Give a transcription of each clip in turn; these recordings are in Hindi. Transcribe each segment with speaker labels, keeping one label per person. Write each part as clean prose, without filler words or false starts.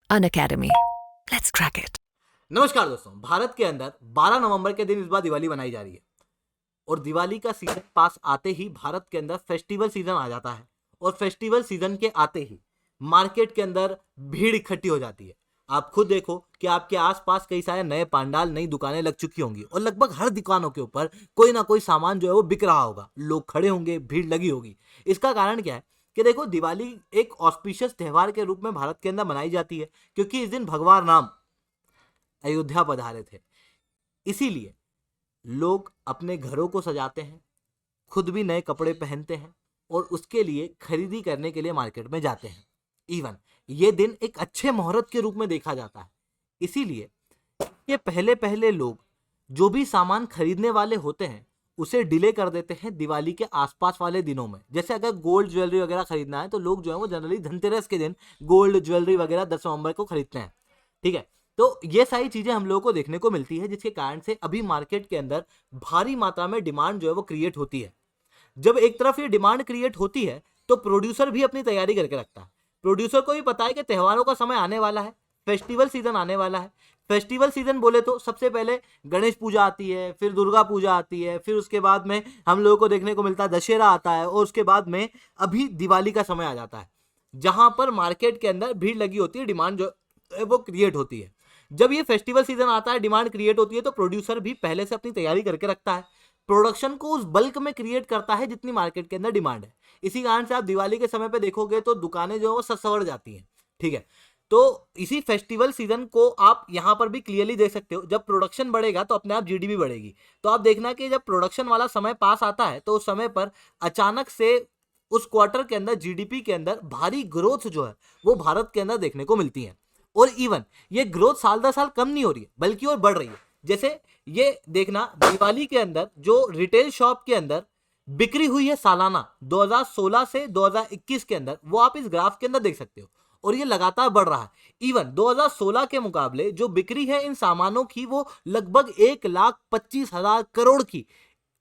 Speaker 1: Unacademy. Let's crack it.
Speaker 2: नमस्कार दोस्तों, भारत के अंदर 12 नवंबर के दिन इस बार दिवाली मनाई जा रही है और दिवाली का सीजन पास आते ही भारत के अंदर फेस्टिवल सीजन आ जाता है और फेस्टिवल सीजन के आते ही मार्केट के अंदर भीड़ इकट्ठी हो जाती है। आप खुद देखो कि आपके आसपास कई सारे नए पंडाल, नई दुकानें लग चुकी होंगी और लगभग हर दुकानों के ऊपर कोई ना कोई सामान जो है वो बिक रहा होगा, लोग खड़े होंगे, भीड़ लगी होगी। इसका कारण क्या है कि देखो, दिवाली एक ऑस्पिशियस त्योहार के रूप में भारत के अंदर मनाई जाती है क्योंकि इस दिन भगवान राम अयोध्या पधारे थे। इसीलिए लोग अपने घरों को सजाते हैं, खुद भी नए कपड़े पहनते हैं और उसके लिए खरीदी करने के लिए मार्केट में जाते हैं। इवन ये दिन एक अच्छे मुहूर्त के रूप में देखा जाता है। इसीलिए ये पहले पहले लोग जो भी सामान खरीदने वाले होते हैं उसे डिले कर देते हैं दिवाली के आसपास वाले दिनों में। जैसे अगर गोल्ड ज्वेलरी वगैरह खरीदना है तो लोग जो है वो जनरली धनतेरस के दिन गोल्ड ज्वेलरी वगैरह 10 नवंबर को खरीदते हैं। ठीक है, तो ये सारी चीजें हम लोगों को देखने को मिलती है, जिसके कारण से अभी मार्केट के अंदर भारी मात्रा में डिमांड जो है वो क्रिएट होती है। जब एक तरफ ये डिमांड क्रिएट होती है तो प्रोड्यूसर भी अपनी तैयारी करके रखता है। प्रोड्यूसर को भी पता है कि त्योहारों का समय आने वाला है, फेस्टिवल सीजन आने वाला है। फेस्टिवल सीजन बोले तो सबसे पहले गणेश पूजा आती है, फिर दुर्गा पूजा आती है, फिर उसके बाद में हम लोगों को देखने को मिलता है दशहरा आता है और उसके बाद में अभी दिवाली का समय आ जाता है, जहां पर मार्केट के अंदर भीड़ लगी होती है, डिमांड जो है वो क्रिएट होती है। जब ये फेस्टिवल सीजन आता है, डिमांड क्रिएट होती है, तो प्रोड्यूसर भी पहले से अपनी तैयारी करके रखता है, प्रोडक्शन को उस बल्क में क्रिएट करता है जितनी मार्केट के अंदर डिमांड है। इसी कारण से आप दिवाली के समय पे देखोगे तो दुकानें जो है वो सवर जाती हैं। ठीक है, तो इसी फेस्टिवल सीजन को आप यहां पर भी क्लियरली देख सकते हो। जब प्रोडक्शन बढ़ेगा तो अपने आप जीडीपी बढ़ेगी। तो आप देखना कि जब प्रोडक्शन वाला समय पास आता है तो उस समय पर अचानक से उस क्वार्टर के अंदर जीडीपी के अंदर भारी ग्रोथ जो है वो भारत के अंदर देखने को मिलती है। और इवन ये ग्रोथ साल दर साल कम नहीं हो रही है बल्कि और बढ़ रही है। जैसे ये देखना, दिवाली के अंदर जो रिटेल शॉप के अंदर बिक्री हुई है सालाना 2016 से 2021 के अंदर, वो आप इस ग्राफ के अंदर देख सकते हो और ये लगातार बढ़ रहा है। इवन 2016 के मुकाबले जो बिक्री है इन सामानों की वो लगभग 1,25,000 करोड़ की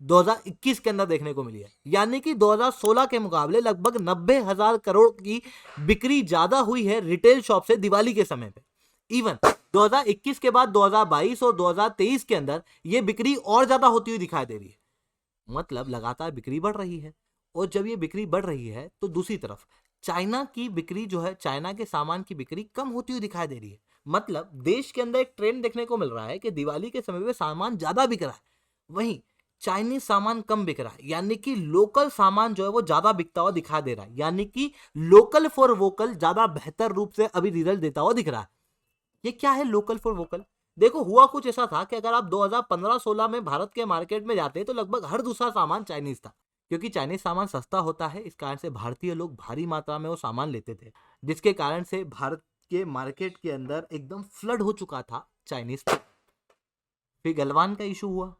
Speaker 2: 2021 के अंदर देखने को मिली है। यानी कि 2016 के मुकाबले लगभग 90,000 करोड़ की बिक्री ज्यादा हुई है रिटेल शॉप से दिवाली के समय पे। इवन 2021 के बाद 2022 और 2023 के अंदर यह बिक्री और ज्यादा होती हुई दिखाई दे रही है। मतलब लगातार बिक्री बढ़ रही है। और जब ये बिक्री बढ़ रही है तो दूसरी तरफ चाइना की बिक्री जो है, चाइना के सामान की बिक्री कम होती हुई दिखाई दे रही है। मतलब देश के अंदर एक ट्रेंड देखने को मिल रहा है कि दिवाली के समय में सामान ज्यादा बिक रहा है, वहीं चाइनीज सामान कम बिक रहा है। यानी कि लोकल सामान जो है वो ज्यादा बिकता हुआ दिखाई दे रहा है। यानी कि लोकल फॉर वोकल ज्यादा बेहतर रूप से अभी रिजल्ट देता हुआ दिख रहा है। ये क्या है लोकल फॉर वोकल? देखो, हुआ कुछ ऐसा था कि अगर आप 2015-16 में भारत के मार्केट में जाते तो लगभग हर दूसरा सामान चाइनीज था, क्योंकि चाइनीज सामान सस्ता होता है। इस कारण से भारतीय लोग भारी मात्रा में वो सामान लेते थे, जिसके कारण से भारत के मार्केट के अंदर एकदम फ्लड हो चुका था चाइनीज। फिर गलवान का इशू हुआ,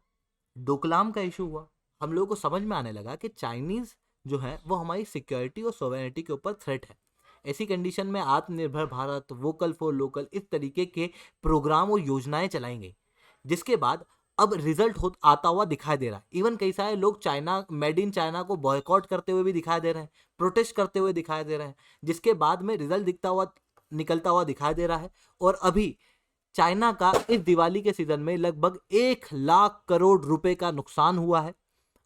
Speaker 2: डोकलाम का इशू हुआ। हम लोगों को समझ में आने लगा कि चाइनीज जो है वो हमारी सिक्योरिटी और सोवेरेनिटी के ऊपर थ्रेट है। ऐसी कंडीशन में आत्मनिर्भर भारत, वोकल फॉर लोकल, इस तरीके के प्रोग्राम और योजनाएं चलाएंगे, जिसके बाद अब रिजल्ट आता हुआ दिखाई दे रहा है। इवन कई सारे लोग चाइना, मेड इन चाइना को बॉयकॉट करते हुए भी दिखाई दे रहे हैं, प्रोटेस्ट करते हुए दिखाई दे रहे हैं, जिसके बाद में रिजल्ट निकलता हुआ दिखाई दे रहा है। और अभी चाइना का इस दिवाली के सीजन में लगभग 1,00,000 करोड़ रुपए का नुकसान हुआ है।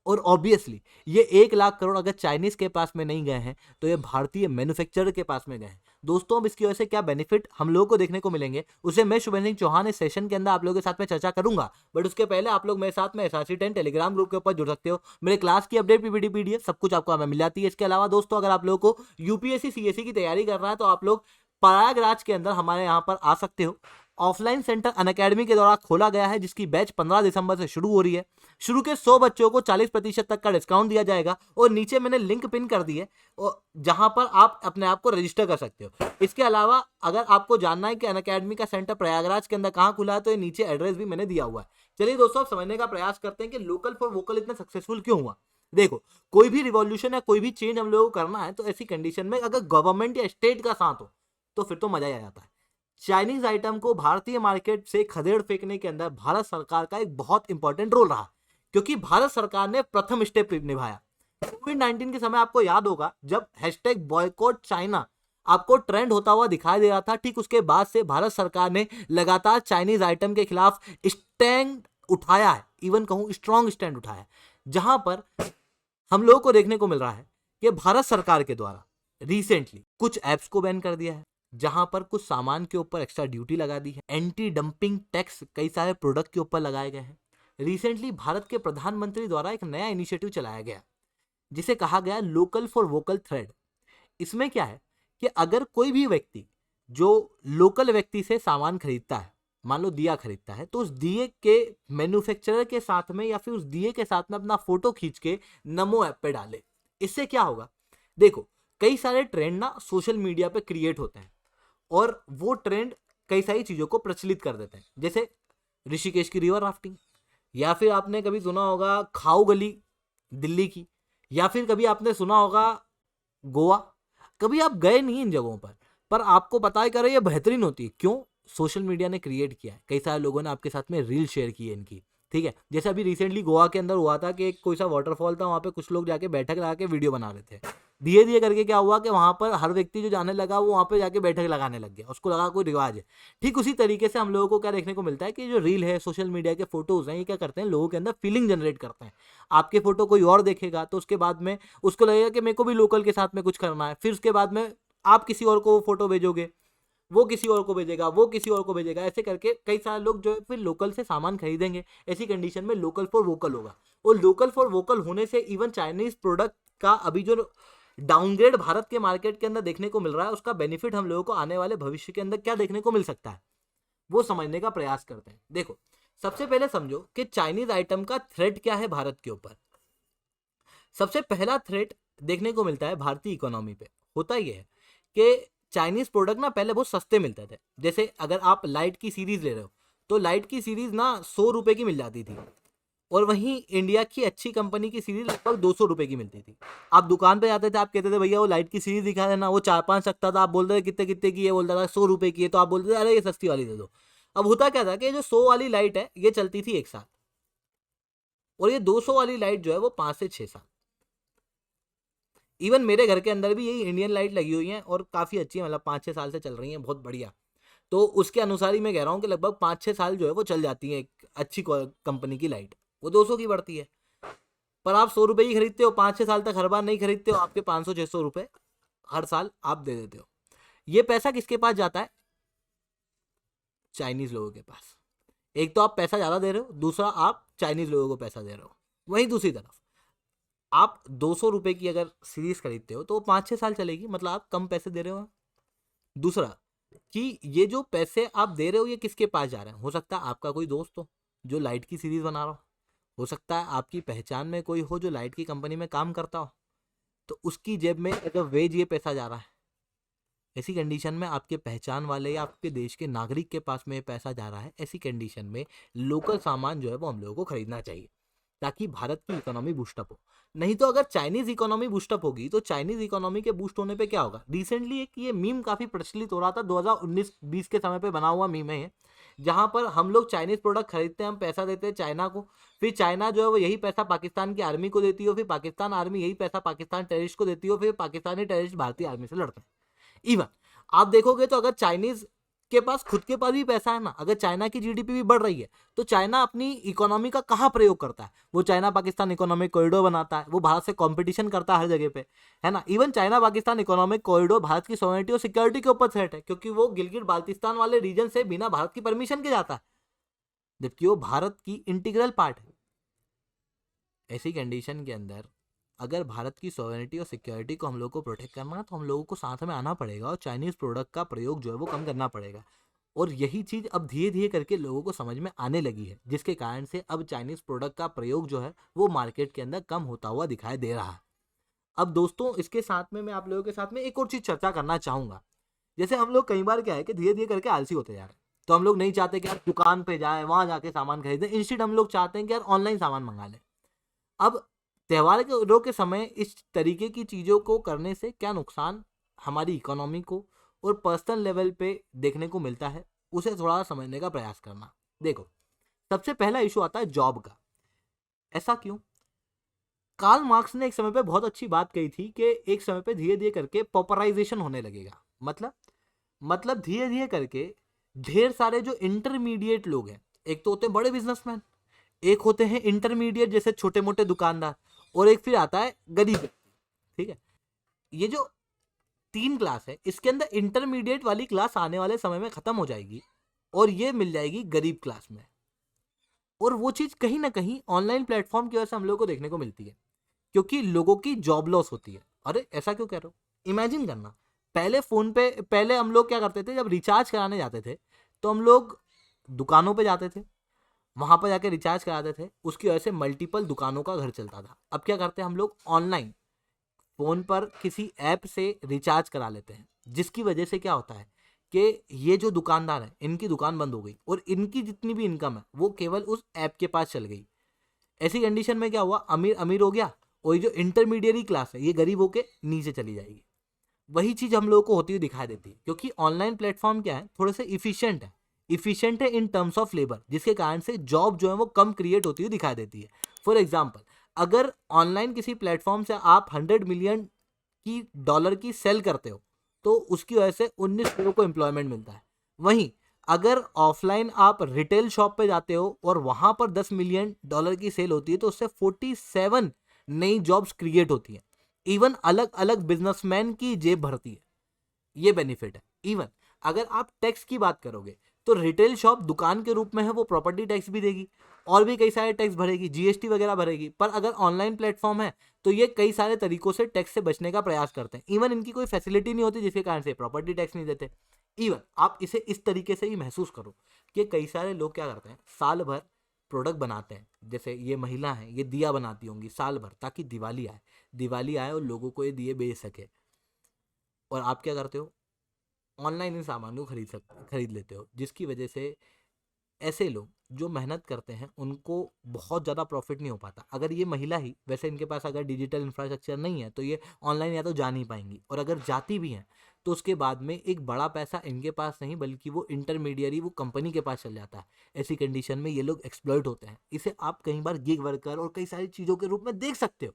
Speaker 2: और ऑब्वियसली ये 1,00,000 करोड़ अगर चाइनीज के पास में नहीं गए हैं तो ये भारतीय मैन्युफैक्चरर के पास में गए हैं। दोस्तों, अब इसकी वजह से क्या बेनिफिट हम लोगों को देखने को मिलेंगे उसे मैं शुभेंद्र सिंह चौहान इस सेशन के अंदर आप लोगों के साथ में चर्चा करूंगा। बट उसके पहले आप लोग मेरे साथ में SRC10 टेलीग्राम ग्रुप के ऊपर जुड़ सकते हो। मेरे क्लास की अपडेट, पीपीटी, पीडीएफ सब कुछ आपको हमें मिल जाती है। इसके अलावा दोस्तों, अगर आप लोगों को यूपीएससी सीएससी की तैयारी करना है तो आप लोग प्रयागराज के अंदर हमारे यहाँ पर आ सकते हो। ऑफलाइन सेंटर अनअकैडमी के द्वारा खोला गया है, जिसकी बैच 15 दिसंबर से शुरू हो रही है। शुरू के 100 बच्चों को 40% तक का डिस्काउंट दिया जाएगा और नीचे मैंने लिंक पिन कर दी है जहां पर आप अपने आप को रजिस्टर कर सकते हो। इसके अलावा अगर आपको जानना है कि अनअकैडमी का सेंटर प्रयागराज के अंदर कहां खुला है तो ये नीचे एड्रेस भी मैंने दिया हुआ है। चलिए दोस्तों, अब समझने का प्रयास करते हैं कि लोकल फॉर वोकल इतना सक्सेसफुल क्यों हुआ। देखो, कोई भी रिवॉल्यूशन या कोई भी चेंज हम लोगों को करना है तो ऐसी कंडीशन में अगर गवर्नमेंट या स्टेट का साथ हो तो फिर तो मजा ही आ जाता है। चाइनीज आइटम को भारतीय मार्केट से खदेड़ फेंकने के अंदर भारत सरकार का एक बहुत इंपॉर्टेंट रोल रहा, क्योंकि भारत सरकार ने प्रथम स्टेप निभाया। कोविड-19 के समय आपको याद होगा जब #बॉयकॉट चाइना आपको ट्रेंड होता हुआ दिखाई दे रहा था। ठीक उसके बाद से भारत सरकार ने लगातार चाइनीज आइटम के खिलाफ स्टैंड उठाया है, इवन कहूं स्ट्रॉन्ग स्टैंड उठाया है, जहां पर हम लोगों को देखने को मिल रहा है कि भारत सरकार के द्वारा रिसेंटली कुछ ऐप्स को बैन कर दिया है, जहां पर कुछ सामान के ऊपर एक्स्ट्रा ड्यूटी लगा दी है, एंटी डंपिंग टैक्स कई सारे प्रोडक्ट के ऊपर लगाए गए हैं। रिसेंटली भारत के प्रधानमंत्री द्वारा एक नया इनिशिएटिव चलाया गया जिसे कहा गया लोकल फॉर वोकल थ्रेड। इसमें क्या है कि अगर कोई भी व्यक्ति जो लोकल व्यक्ति से सामान खरीदता है, मान लो दिया खरीदता है, तो उस दिए के मैन्युफैक्चरर के साथ में या फिर उस दिए के साथ में अपना फोटो खींच के नमो ऐप पे डाले। इससे क्या होगा, देखो कई सारे ट्रेंड ना सोशल मीडिया पे क्रिएट होते हैं और वो ट्रेंड कई सारी चीजों को प्रचलित कर देते हैं, जैसे ऋषिकेश की रिवर राफ्टिंग, या फिर आपने कभी सुना होगा खाऊ गली दिल्ली की, या फिर कभी आपने सुना होगा गोवा। कभी आप गए नहीं इन जगहों पर आपको पता है करे ये बेहतरीन होती है। क्यों? सोशल मीडिया ने क्रिएट किया है, कई सारे लोगों ने आपके साथ में रील शेयर की है इनकी, ठीक है। जैसे अभी रिसेंटली गोवा के अंदर हुआ था कि एक कोई सा वाटरफॉल था, वहां पे कुछ लोग जाके बैठक लगा के वीडियो बना रहे थे। धीरे धीरे करके क्या हुआ कि वहां पर हर व्यक्ति जो जाने लगा वो वहां पे जाके बैठक लगाने लग गया, उसको लगा कोई रिवाज है। ठीक उसी तरीके से हम लोगों को क्या देखने को मिलता है कि जो रील है, सोशल मीडिया के फोटोज हैं, ये क्या करते हैं, लोगों के अंदर फीलिंग जनरेट करते हैं। आपके फोटो कोई और देखेगा तो उसके बाद में उसको लगेगा कि मेरे को भी लोकल के साथ में कुछ करना है, फिर उसके बाद में आप किसी और को फोटो भेजोगे, वो किसी और को भेजेगा, वो किसी और को भेजेगा, ऐसे करके कई सारे लोग जो है फिर लोकल से सामान खरीदेंगे। ऐसी कंडीशन में लोकल फॉर वोकल होगा, और लोकल फॉर वोकल होने से इवन चाइनीज प्रोडक्ट का अभी जो डाउनग्रेड भारत के मार्केट के अंदर देखने को मिल रहा है, उसका बेनिफिट हम लोगों को आने वाले भविष्य के अंदर क्या देखने को मिल सकता है, वो समझने का प्रयास करते हैं। देखो सबसे पहले समझो कि चाइनीज आइटम का थ्रेट क्या है भारत के ऊपर। सबसे पहला थ्रेट देखने को मिलता है भारतीय इकोनॉमी पे। होता यह है कि चाइनीज प्रोडक्ट ना पहले बहुत सस्ते मिलते थे। जैसे अगर आप लाइट की सीरीज ले रहे हो तो लाइट की सीरीज ना 100 रुपए की मिल जाती थी, और वहीं इंडिया की अच्छी कंपनी की सीरीज लगभग 200 रुपए की मिलती थी। आप दुकान पे जाते थे, आप कहते थे भैया वो लाइट की सीरीज दिखा देना, वो 4-5 सकता था, आप बोलते थे कितने कितने की है, बोलता था 100 रुपए की है, तो आप बोलते थे अरे ये सस्ती वाली दे दो। अब होता क्या था कि जो 100 वाली लाइट है ये चलती थी 1 साल, और ये 200 वाली लाइट जो है वो 5 से 6 साल। इवन मेरे घर के अंदर भी यही इंडियन लाइट लगी हुई है और काफ़ी अच्छी है, मतलब 5-6 साल से चल रही हैं, बहुत बढ़िया। तो उसके अनुसार ही मैं कह रहा हूँ कि लगभग 5-6 साल जो है वो चल जाती है एक अच्छी कंपनी की लाइट, वो 200 की पड़ती है। पर आप 100 रुपये की खरीदते हो, 5-6 साल तक हर बार नहीं खरीदते हो, आपके 500-600 रुपये हर साल आप दे देते हो। ये पैसा किसके पास जाता है? चाइनीज लोगों के पास। एक तो आप पैसा ज़्यादा दे रहे हो, दूसरा आप चाइनीज लोगों को पैसा दे रहे हो। वहीं दूसरी तरफ आप 200 रुपये की अगर सीरीज खरीदते हो तो वो 5-6 साल चलेगी, मतलब आप कम पैसे दे रहे हो। दूसरा कि ये जो पैसे आप दे रहे हो ये किसके पास जा रहे हैं? हो सकता है आपका कोई दोस्त हो जो लाइट की सीरीज बना रहा हो सकता है आपकी पहचान में कोई हो जो लाइट की कंपनी में काम करता हो, तो उसकी जेब में अगर वेज ये पैसा जा रहा है। ऐसी कंडीशन में आपके पहचान वाले या आपके देश के नागरिक के पास में ये पैसा जा रहा है, ऐसी कंडीशन में लोकल सामान जो है वो हम लोगों को खरीदना चाहिए ताकि भारत की इकोनॉमी बूस्टअप हो। नहीं तो अगर चाइनीज इकोनॉमी बूस्टअप होगी तो चाइनीज इकोनॉमी के बूस्ट होने पे क्या होगा? रिसेंटली एक ये मीम काफी प्रचलित हो रहा था, 2019-20 के समय पे बना हुआ मीम है, जहां पर हम लोग चाइनीज प्रोडक्ट खरीदते हैं, हम पैसा देते हैं चाइना को, फिर चाइना जो है वो यही पैसा पाकिस्तान की आर्मी को देती हो, फिर पाकिस्तान आर्मी यही पैसा पाकिस्तान टेररिस्ट को देती हो, फिर पाकिस्तानी टेररिस्ट भारतीय आर्मी से लड़ते हैं। इवन आप देखोगे तो अगर चाइनीज के पास खुद के पास भी पैसा है ना, अगर चाइना की जीडीपी भी बढ़ रही है तो चाइना अपनी इकोनॉमी का कहाँ प्रयोग करता है? वो चाइना पाकिस्तान इकोनॉमिक कॉरिडोर बनाता है, वो भारत से कंपटीशन करता है हर जगह पे, है ना। Even China Pakistan economic corridor Bharat की सॉवरेनिटी और सिक्योरिटी के ऊपर थ्रेट है, क्योंकि वो गिलगिट बाल्टिस्तान वाले रीजन से बिना भारत की परमिशन के जाता है, जबकि वो भारत की इंटीग्रल पार्ट है। ऐसी कंडीशन के अंदर अगर भारत की सॉवरेनिटी और सिक्योरिटी को हम लोग को प्रोटेक्ट करना है तो हम लोगों को साथ में आना पड़ेगा और चाइनीज प्रोडक्ट का प्रयोग जो है वो कम करना पड़ेगा। और यही चीज़ अब धीरे धीरे करके लोगों को समझ में आने लगी है, जिसके कारण से अब चाइनीज प्रोडक्ट का प्रयोग जो है वो मार्केट के अंदर कम होता हुआ दिखाई दे रहा है। अब दोस्तों इसके साथ में मैं आप लोगों के साथ में एक और चीज़ चर्चा करना चाहूँगा। जैसे हम लोग कई बार क्या है कि धीरे धीरे करके आलसी होते जा रहे हैं, तो हम लोग नहीं चाहते कि यार दुकान पे जाए वहाँ जाके सामान खरीदें, इंस्टेड हम लोग चाहते हैं कि यार ऑनलाइन सामान मंगा लें। अब त्योहारों के समय इस तरीके की चीज़ों को करने से क्या नुकसान हमारी इकोनॉमी को और पर्सनल लेवल पे देखने को मिलता है, उसे थोड़ा समझने का प्रयास करना। देखो सबसे पहला इशू आता है जॉब का। ऐसा क्यों? कार्ल मार्क्स ने एक समय पे बहुत अच्छी बात कही थी कि एक समय पे धीरे धीरे करके पॉपुलराइजेशन होने लगेगा। मतलब धीरे धीरे करके ढेर सारे जो इंटरमीडिएट लोग हैं, एक तो होते हैं बड़े बिजनेसमैन, एक होते हैं इंटरमीडिएट जैसे छोटे मोटे दुकानदार, और एक फिर आता है गरीब व्यक्ति। ठीक है, ये जो 3 क्लास है, इसके अंदर इंटरमीडिएट वाली क्लास आने वाले समय में खत्म हो जाएगी और ये मिल जाएगी गरीब क्लास में। और वो चीज कहीं ना कहीं ऑनलाइन प्लेटफॉर्म की वजह से हम लोगों को देखने को मिलती है, क्योंकि लोगों की जॉब लॉस होती है। अरे ऐसा क्यों कह रहे हो? इमेजिन करना, पहले हम लोग क्या करते थे, जब रिचार्ज कराने जाते थे तो हम लोग दुकानों पे जाते थे, वहां पर जाके रिचार्ज कराते थे, उसकी वजह से मल्टीपल दुकानों का घर चलता था। अब क्या करते हैं हम लोग, ऑनलाइन फोन पर किसी ऐप से रिचार्ज करा लेते हैं, जिसकी वजह से क्या होता है कि ये जो दुकानदार है, इनकी दुकान बंद हो गई और इनकी जितनी भी इनकम है वो केवल उस ऐप के पास चल गई। ऐसी कंडीशन में क्या हुआ, अमीर अमीर हो गया और ये जो इंटरमीडिएट क्लास है ये गरीब होके नीचे चली जाएगी। वही चीज हम लोगों को होती हुई दिखाई देती है, क्योंकि ऑनलाइन प्लेटफॉर्म क्या है, थोड़े से इफिशिएंट है इन टर्म्स ऑफ लेबर, जिसके कारण से जॉब जो है वो कम क्रिएट होती हुई दिखाई देती है। फॉर एग्जाम्पल, अगर ऑनलाइन किसी प्लेटफॉर्म से आप 100 मिलियन की डॉलर की सेल करते हो तो उसकी वजह से 19 लोगों को एम्प्लॉयमेंट मिलता है। वहीं अगर ऑफलाइन आप रिटेल शॉप पे जाते हो और वहां पर 10 मिलियन डॉलर की सेल होती है तो उससे 47 नई जॉब्स क्रिएट होती हैं। इवन अलग अलग बिजनेसमैन की जेब भरती है, ये बेनिफिट है। इवन अगर आप टैक्स की बात करोगे तो रिटेल शॉप दुकान के रूप में है, वो प्रॉपर्टी टैक्स भी देगी और भी कई सारे टैक्स भरेगी, जीएसटी वगैरह भरेगी। पर अगर ऑनलाइन प्लेटफॉर्म है तो ये कई सारे तरीकों से टैक्स से बचने का प्रयास करते हैं। इवन इनकी कोई फैसिलिटी नहीं होती जिसके कारण से प्रॉपर्टी टैक्स नहीं देते। इवन आप इसे इस तरीके से ही महसूस करो कि कई सारे लोग क्या करते हैं, साल भर प्रोडक्ट बनाते हैं, जैसे ये महिला है, ये दिया बनाती होंगी साल भर, ताकि दिवाली आए और लोगों को ये दिए बेच सके। और आप क्या करते हो, ऑनलाइन इन सामान को खरीद लेते हो, जिसकी वजह से ऐसे लोग जो मेहनत करते हैं उनको बहुत ज़्यादा प्रॉफिट नहीं हो पाता। अगर ये महिला ही, वैसे इनके पास अगर डिजिटल इंफ्रास्ट्रक्चर नहीं है तो ये ऑनलाइन या तो जा नहीं पाएंगी, और अगर जाती भी हैं तो उसके बाद में एक बड़ा पैसा इनके पास नहीं बल्कि वो इंटरमीडियरी, वो कंपनी के पास चल जाता है। ऐसी कंडीशन में ये लोग एक्सप्लॉइट होते हैं। इसे आप कई बार गिग वर्कर और कई सारी चीज़ों के रूप में देख सकते हो,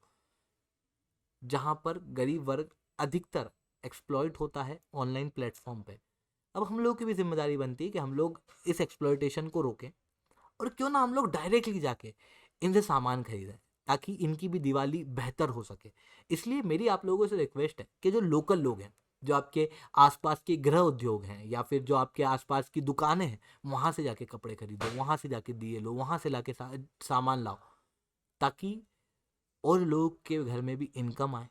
Speaker 2: जहाँ पर गरीब वर्ग अधिकतर एक्सप्लॉइट होता है ऑनलाइन प्लेटफॉर्म पे। अब हम लोग की भी जिम्मेदारी बनती है कि हम लोग इस एक्सप्लॉइटेशन को रोकें, और क्यों ना हम लोग डायरेक्टली जाके इनसे सामान खरीदें, ताकि इनकी भी दिवाली बेहतर हो सके। इसलिए मेरी आप लोगों से रिक्वेस्ट है कि जो लोकल लोग हैं, जो आपके आसपास के गृह उद्योग हैं या फिर जो आपके आसपास की दुकानें हैं, वहाँ से जाके कपड़े खरीदो, वहाँ से जाके दिए लो, वहाँ से लाके सामान लाओ, ताकि और लोग के घर में भी इनकम आए,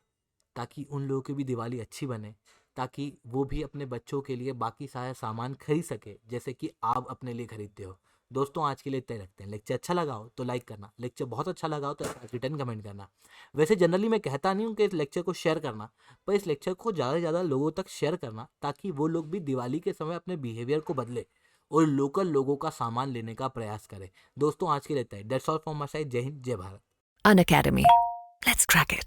Speaker 2: ताकि उन लोगों की भी दिवाली अच्छी बने, ताकि वो भी अपने बच्चों के लिए बाकी सारा सामान खरीद सके जैसे कि आप अपने लिए खरीदते हो। दोस्तों आज के लिए इतना ही रखते हैं। लेक्चर अच्छा लगा हो तो लाइक करना, लेक्चर बहुत अच्छा लगा हो तो रिटर्न कमेंट करना। वैसे जनरली मैं कहता नहीं हूँ कि इस लेक्चर को शेयर करना, पर इस लेक्चर को ज़्यादा से ज़्यादा लोगों तक शेयर करना, ताकि वो लोग भी दिवाली के समय अपने बिहेवियर को बदले और लोकल लोगों का सामान लेने का प्रयास करें। दोस्तों आज के लिए इतना ही। That's all from my side. जय हिंद, जय Bharat.
Speaker 1: Unacademy. Let's crack it.